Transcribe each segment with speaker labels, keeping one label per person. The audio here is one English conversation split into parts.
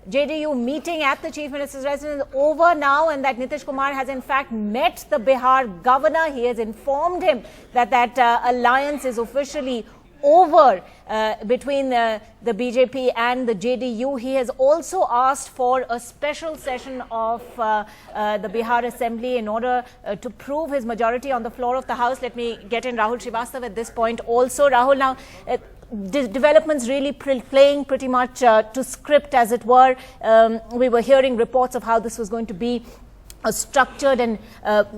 Speaker 1: JDU meeting at the Chief Minister's residence over now, and that Nitish Kumar has in fact met the Bihar Governor. He has informed him that alliance is officially over between the BJP and the JDU. He has also asked for a special session of the Bihar Assembly in order to prove his majority on the floor of the House. Let me get in Rahul Srivastav at this point also. Rahul, now developments really playing pretty much to script, as it were. We were hearing reports of how this was going to be a structured and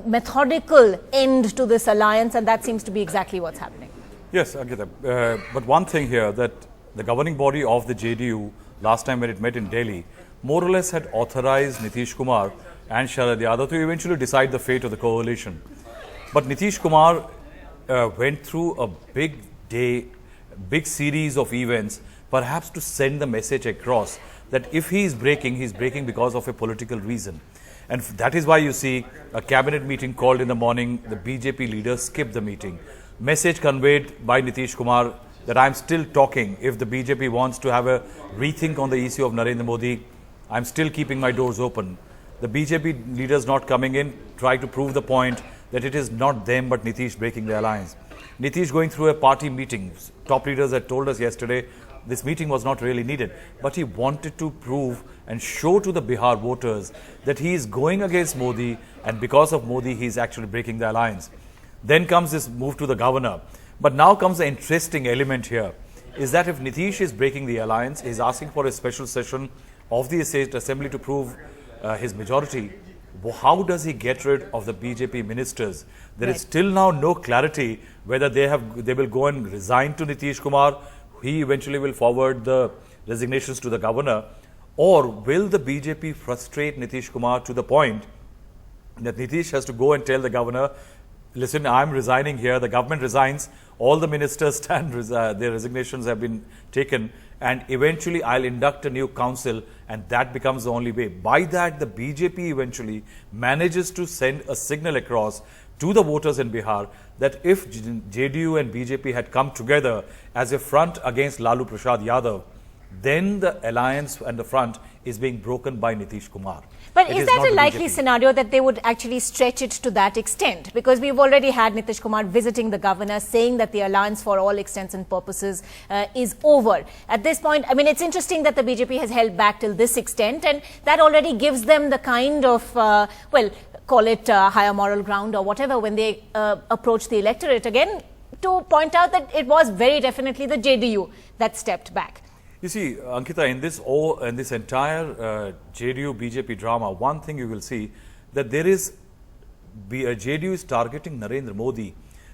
Speaker 1: methodical end to this alliance, and that seems to be exactly what's happening.
Speaker 2: Yes, Ankita, but one thing here, that the governing body of the JDU, last time when it met in Delhi, more or less had authorized Nitish Kumar and Sharad Yadav to eventually decide the fate of the coalition. But Nitish Kumar went through a big series of events, perhaps to send the message across that if he is breaking because of a political reason. And that is why you see a cabinet meeting called in the morning, the BJP leaders skipped the meeting. Message conveyed by Nitish Kumar that I'm still talking. If the BJP wants to have a rethink on the issue of Narendra Modi, I'm still keeping my doors open. The BJP leaders not coming in try to prove the point that it is not them but Nitish breaking the alliance. Nitish going through a party meeting. Top leaders had told us yesterday this meeting was not really needed, but he wanted to prove and show to the Bihar voters that he is going against Modi, and because of Modi he is actually breaking the alliance. Then comes this move to the governor. But now comes the interesting element here, is that if Nitish is breaking the alliance, he is asking for a special session of the State Assembly to prove his majority. How does he get rid of the BJP ministers? There is still now no clarity whether they will go and resign to Nitish Kumar. He eventually will forward the resignations to the governor, or will the BJP frustrate Nitish Kumar to the point that Nitish has to go and tell the governor, listen, I'm resigning here, the government resigns, all the ministers stand, their resignations have been taken, and eventually I'll induct a new council, and that becomes the only way. By that, the BJP eventually manages to send a signal across to the voters in Bihar that if JDU and BJP had come together as a front against Lalu Prasad Yadav, then the alliance and the front is being broken by Nitish Kumar.
Speaker 1: But is that a likely scenario that they would actually stretch it to that extent? Because we've already had Nitish Kumar visiting the governor, saying that the alliance for all extents and purposes is over. At this point, I mean, it's interesting that the BJP has held back till this extent, and that already gives them the kind of, well, call it higher moral ground or whatever, when they approach the electorate again, to point out that it was very definitely the JDU that stepped back.
Speaker 2: You see, Ankita, in this entire JDU-BJP drama, one thing you will see that there is JDU is targeting Narendra Modi,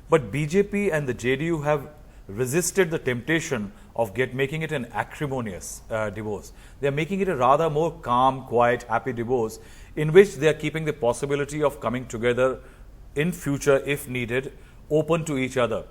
Speaker 2: but BJP and the JDU have resisted the temptation of making it an acrimonious divorce. They are making it a rather more calm, quiet, happy divorce, in which they are keeping the possibility of coming together in future, if needed, open to each other.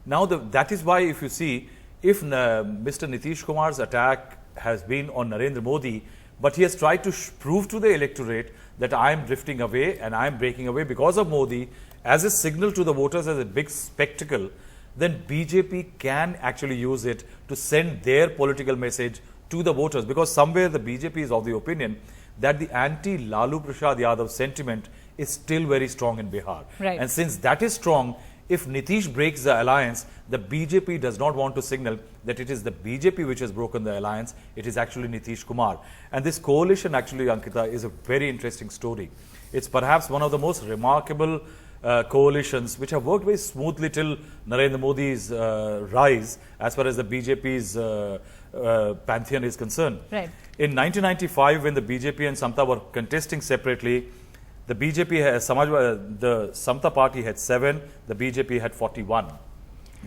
Speaker 2: Now, that is why, if you see, if Mr. Nitish Kumar's attack has been on Narendra Modi, but he has tried to prove to the electorate that I am drifting away and I am breaking away because of Modi, as a signal to the voters, as a big spectacle, then BJP can actually use it to send their political message to the voters, because somewhere the BJP is of the opinion that the anti-Lalu Prasad Yadav sentiment is still very strong in Bihar.
Speaker 1: Right.
Speaker 2: And since that is strong, if Nitish breaks the alliance, the BJP does not want to signal that it is the BJP which has broken the alliance. It is actually Nitish Kumar. And this coalition actually, Ankita, is a very interesting story. It's perhaps one of the most remarkable coalitions which have worked very smoothly till Narendra Modi's rise as far as the BJP's pantheon is concerned.
Speaker 1: Right.
Speaker 2: In 1995, when the BJP and Samta were contesting separately, the BJP has the Samta party had 7, the BJP had 41.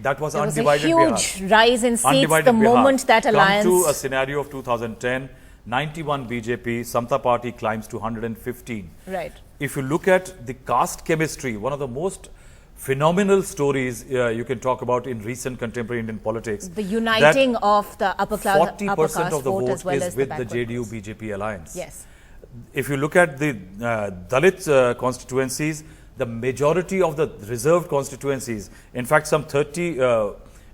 Speaker 2: That was undivided Bihar.
Speaker 1: There was a huge rise in seats the moment that alliance...
Speaker 2: Come to a scenario of 2010, 91 BJP, Samta party climbs to 115.
Speaker 1: Right.
Speaker 2: If you look at the caste chemistry, one of the most phenomenal stories you can talk about in recent contemporary Indian politics.
Speaker 1: The uniting of the upper class,
Speaker 2: 40% of the vote
Speaker 1: as well
Speaker 2: is
Speaker 1: as
Speaker 2: with
Speaker 1: the
Speaker 2: JDU-BJP alliance.
Speaker 1: Yes.
Speaker 2: If you look at the Dalit constituencies, the majority of the reserved constituencies, in fact, some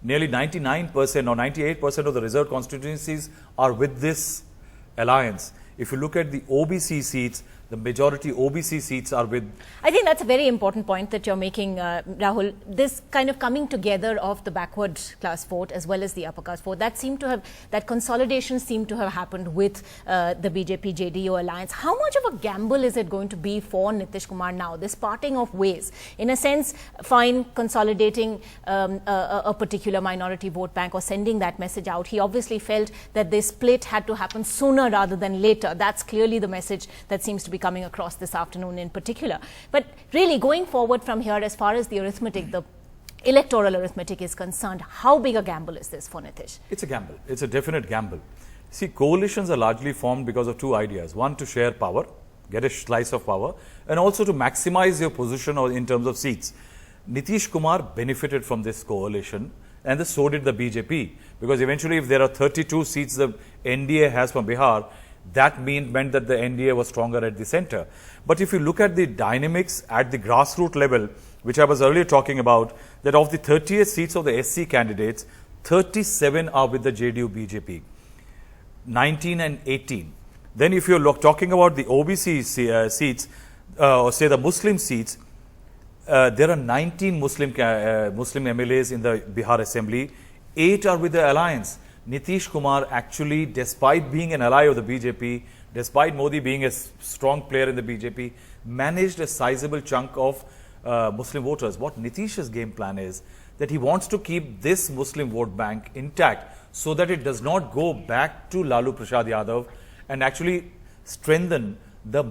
Speaker 2: nearly 99% or 98% of the reserved constituencies are with this alliance. If you look at the OBC seats, the majority OBC seats are with...
Speaker 1: I think that's a very important point that you're making, Rahul. This kind of coming together of the backward class vote as well as the upper class vote, that consolidation seemed to have happened with the BJP-JDU alliance. How much of a gamble is it going to be for Nitish Kumar now, this parting of ways? In a sense, fine, consolidating a particular minority vote bank or sending that message out. He obviously felt that this split had to happen sooner rather than later. That's clearly the message that seems to be coming across this afternoon in particular. But really going forward from here, as far as the arithmetic, the electoral arithmetic is concerned, how big a gamble is this for Nitish?
Speaker 2: It's a gamble. It's a definite gamble. See, coalitions are largely formed because of two ideas. One, to share power, get a slice of power, and also to maximize your position or in terms of seats. Nitish Kumar benefited from this coalition, and so did the BJP, because eventually if there are 32 seats the NDA has from Bihar, that meant that the NDA was stronger at the center. But if you look at the dynamics at the grassroots level, which I was earlier talking about, that of the 38 seats of the SC candidates, 37 are with the JDU BJP, 19 and 18. Then if you're talking about the OBC seats, or say the Muslim seats, there are 19 Muslim MLAs in the Bihar Assembly, 8 are with the alliance. Nitish Kumar actually, despite being an ally of the BJP, despite Modi being a strong player in the BJP, managed a sizable chunk of Muslim voters. What Nitish's game plan is that he wants to keep this Muslim vote bank intact so that it does not go back to Lalu Prasad Yadav and actually strengthen the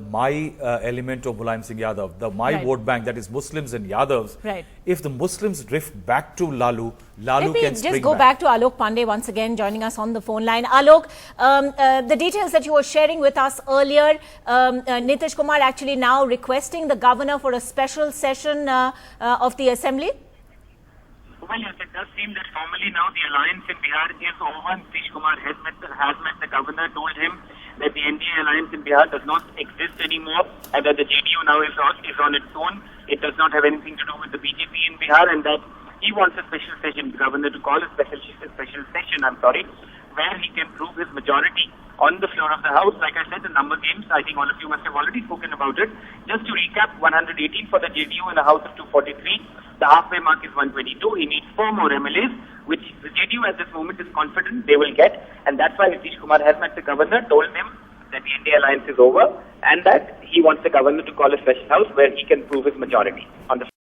Speaker 2: element of Mulayam Singh Yadav, the vote bank, that is Muslims and Yadavs.
Speaker 1: Right.
Speaker 2: If the Muslims drift back to Lalu can spring back.
Speaker 1: Let me just go back to Alok Pandey once again, joining us on the phone line. Alok, the details that you were sharing with us earlier, Nitish Kumar actually now requesting the governor for a special session of the assembly?
Speaker 3: Well, yes, it does seem that formally now the alliance in Bihar is over. Nitish Kumar has met the governor, told him that the NDA alliance in Bihar does not exist anymore, and that the JDU now is on its own. It does not have anything to do with the BJP in Bihar, and that he wants a special session, the governor to call a special session, where he can prove his majority on the floor of the House. Like I said, the number games, I think all of you must have already spoken about it. Just to recap, 118 for the JDU in a House of 243. The halfway mark is 122. He needs 4 more MLAs, which the JDU at this moment is confident they will get. And that's why Nitish Kumar has met the governor, told him that the NDA alliance is over, and that he wants the governor to call a special House where he can prove his majority on the